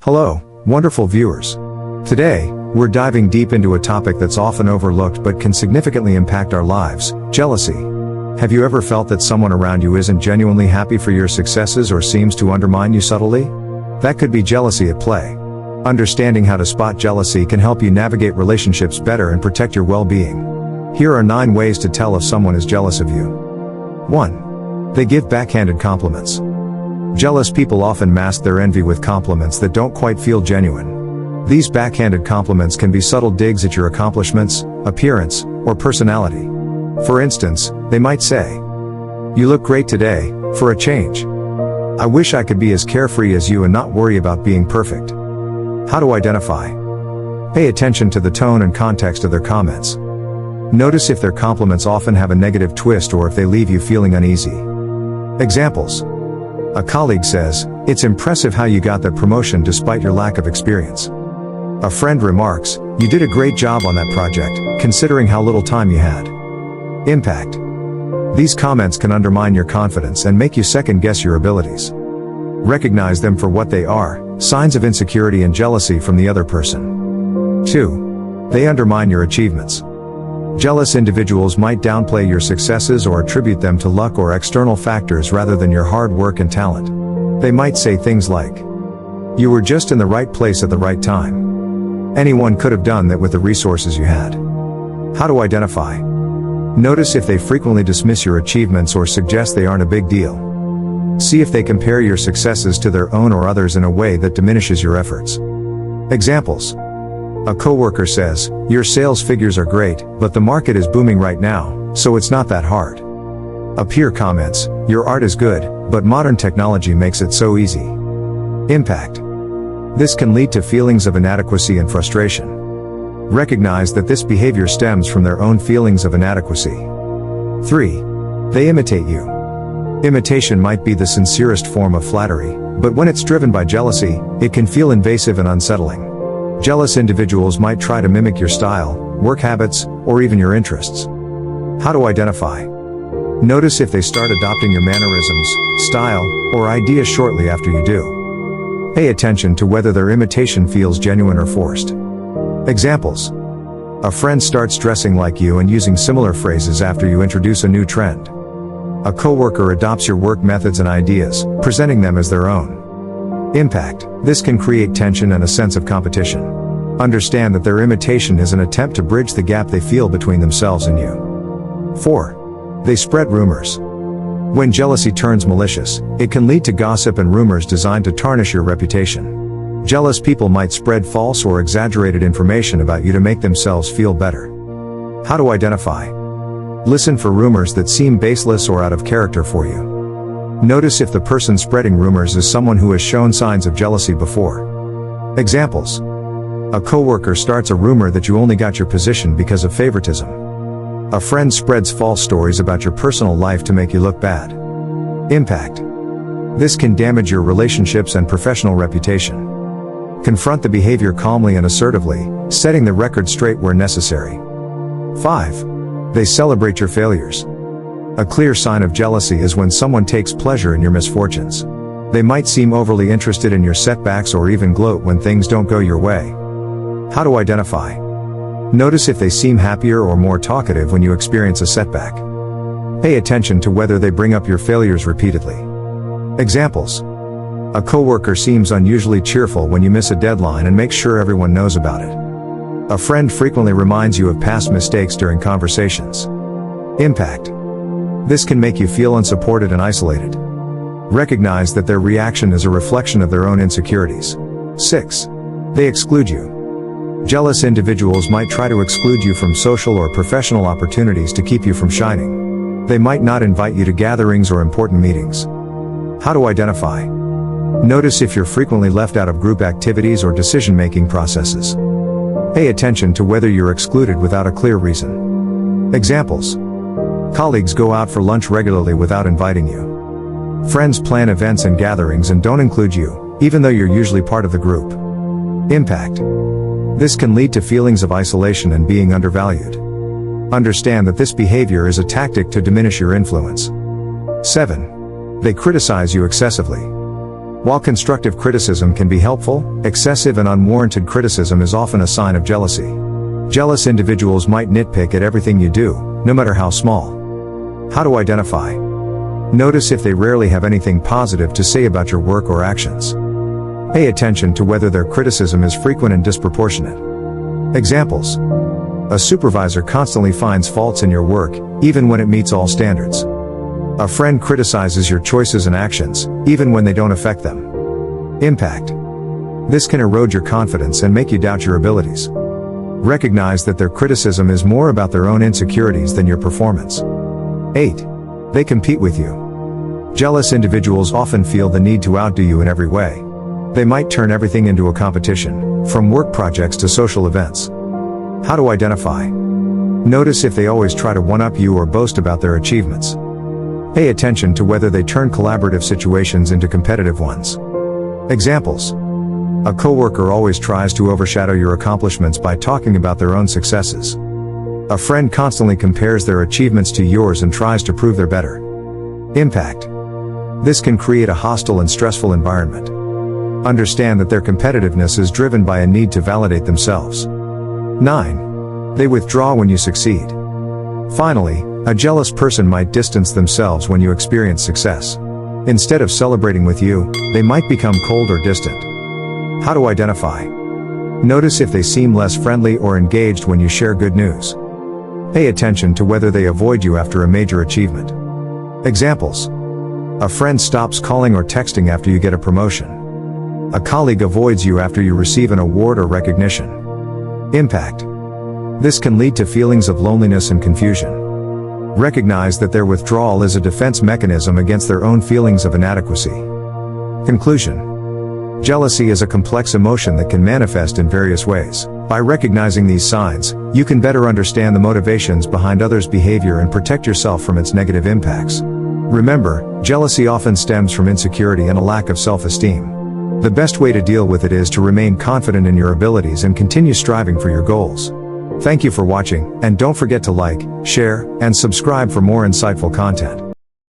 Hello, wonderful viewers. Today, we're diving deep into a topic that's often overlooked but can significantly impact our lives: jealousy. Have you ever felt that someone around you isn't genuinely happy for your successes or seems to undermine you subtly? That could be jealousy at play. Understanding how to spot jealousy can help you navigate relationships better and protect your well-being. Here are 9 ways to tell if someone is jealous of you. 1. They give backhanded compliments. Jealous people often mask their envy with compliments that don't quite feel genuine. These backhanded compliments can be subtle digs at your accomplishments, appearance, or personality. For instance, they might say, "You look great today, for a change. I wish I could be as carefree as you and not worry about being perfect." How to identify? Pay attention to the tone and context of their comments. Notice if their compliments often have a negative twist or if they leave you feeling uneasy. Examples. A colleague says, "It's impressive how you got that promotion despite your lack of experience." A friend remarks, "You did a great job on that project, considering how little time you had." Impact. These comments can undermine your confidence and make you second-guess your abilities. Recognize them for what they are: signs of insecurity and jealousy from the other person. 2. They undermine your achievements. Jealous individuals might downplay your successes or attribute them to luck or external factors rather than your hard work and talent. They might say things like, "You were just in the right place at the right time. Anyone could have done that with the resources you had." How to identify? Notice if they frequently dismiss your achievements or suggest they aren't a big deal. See if they compare your successes to their own or others in a way that diminishes your efforts. Examples. A coworker says, "Your sales figures are great, but the market is booming right now, so it's not that hard." A peer comments, "Your art is good, but modern technology makes it so easy." Impact. This can lead to feelings of inadequacy and frustration. Recognize that this behavior stems from their own feelings of inadequacy. 3. They imitate you. Imitation might be the sincerest form of flattery, but when it's driven by jealousy, it can feel invasive and unsettling. Jealous individuals might try to mimic your style, work habits, or even your interests. How to identify? Notice if they start adopting your mannerisms, style, or ideas shortly after you do. Pay attention to whether their imitation feels genuine or forced. Examples. A friend starts dressing like you and using similar phrases after you introduce a new trend. A coworker adopts your work methods and ideas, presenting them as their own. Impact. This can create tension and a sense of competition. Understand that their imitation is an attempt to bridge the gap they feel between themselves and you. 4. They spread rumors. When jealousy turns malicious, it can lead to gossip and rumors designed to tarnish your reputation. Jealous people might spread false or exaggerated information about you to make themselves feel better. How to identify? Listen for rumors that seem baseless or out of character for you. Notice if the person spreading rumors is someone who has shown signs of jealousy before. Examples. A coworker starts a rumor that you only got your position because of favoritism. A friend spreads false stories about your personal life to make you look bad. Impact. This can damage your relationships and professional reputation. Confront the behavior calmly and assertively, setting the record straight where necessary. 5. They celebrate your failures. A clear sign of jealousy is when someone takes pleasure in your misfortunes. They might seem overly interested in your setbacks or even gloat when things don't go your way. How to identify? Notice if they seem happier or more talkative when you experience a setback. Pay attention to whether they bring up your failures repeatedly. Examples. A coworker seems unusually cheerful when you miss a deadline and makes sure everyone knows about it. A friend frequently reminds you of past mistakes during conversations. Impact. This can make you feel unsupported and isolated. Recognize that their reaction is a reflection of their own insecurities. 6. They exclude you. Jealous individuals might try to exclude you from social or professional opportunities to keep you from shining. They might not invite you to gatherings or important meetings. How to identify? Notice if you're frequently left out of group activities or decision-making processes. Pay attention to whether you're excluded without a clear reason. Examples. Colleagues go out for lunch regularly without inviting you. Friends plan events and gatherings and don't include you, even though you're usually part of the group. Impact. This can lead to feelings of isolation and being undervalued. Understand that this behavior is a tactic to diminish your influence. 7. They criticize you excessively. While constructive criticism can be helpful, excessive and unwarranted criticism is often a sign of jealousy. Jealous individuals might nitpick at everything you do, no matter how small. How to identify? Notice if they rarely have anything positive to say about your work or actions. Pay attention to whether their criticism is frequent and disproportionate. Examples: a supervisor constantly finds faults in your work, even when it meets all standards. A friend criticizes your choices and actions, even when they don't affect them. Impact. This can erode your confidence and make you doubt your abilities. Recognize that their criticism is more about their own insecurities than your performance. 8. They compete with you. Jealous individuals often feel the need to outdo you in every way. They might turn everything into a competition, from work projects to social events. How to identify? Notice if they always try to one-up you or boast about their achievements. Pay attention to whether they turn collaborative situations into competitive ones. Examples: a coworker always tries to overshadow your accomplishments by talking about their own successes. A friend constantly compares their achievements to yours and tries to prove they're better. Impact. This can create a hostile and stressful environment. Understand that their competitiveness is driven by a need to validate themselves. 9. They withdraw when you succeed. Finally, a jealous person might distance themselves when you experience success. Instead of celebrating with you, they might become cold or distant. How to identify? Notice if they seem less friendly or engaged when you share good news. Pay attention to whether they avoid you after a major achievement. Examples: a friend stops calling or texting after you get a promotion. A colleague avoids you after you receive an award or recognition. Impact. This can lead to feelings of loneliness and confusion. Recognize that their withdrawal is a defense mechanism against their own feelings of inadequacy. Conclusion. Jealousy is a complex emotion that can manifest in various ways. By recognizing these signs, you can better understand the motivations behind others' behavior and protect yourself from its negative impacts. Remember, jealousy often stems from insecurity and a lack of self-esteem. The best way to deal with it is to remain confident in your abilities and continue striving for your goals. Thank you for watching, and don't forget to like, share, and subscribe for more insightful content.